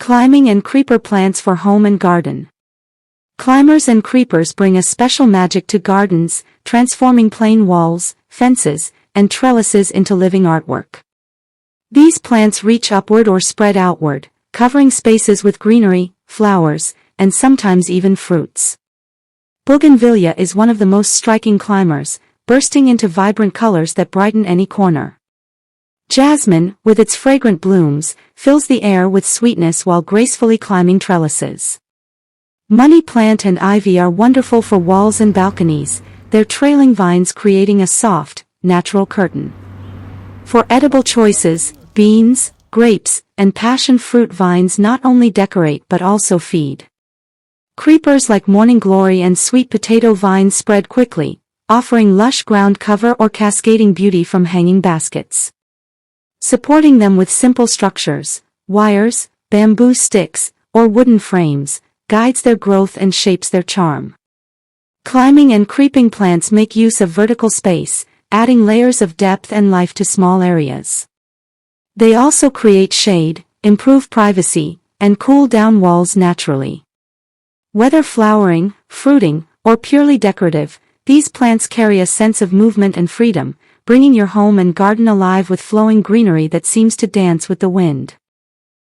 Climbing and creeper plants for home and garden. Climbers and creepers bring a special magic to gardens, transforming plain walls, fences, and trellises into living artwork. These plants reach upward or spread outward, covering spaces with greenery, flowers, and sometimes even fruits. Bougainvillea is one of the most striking climbers, bursting into vibrant colors that brighten any corner. Jasmine, with its fragrant blooms, fills the air with sweetness while gracefully climbing trellises. Money plant and ivy are wonderful for walls and balconies, their trailing vines creating a soft, natural curtain. For edible choices, beans, grapes, and passion fruit vines not only decorate but also feed. Creepers like morning glory and sweet potato vines spread quickly, offering lush ground cover or cascading beauty from hanging baskets. Supporting them with simple structures, wires, bamboo sticks, or wooden frames, guides their growth and shapes their charm. Climbing and creeping plants make use of vertical space, adding layers of depth and life to small areas. They also create shade, improve privacy, and cool down walls naturally. Whether flowering, fruiting, or purely decorative, these plants carry a sense of movement and freedom, bringing your home and garden alive with flowing greenery that seems to dance with the wind.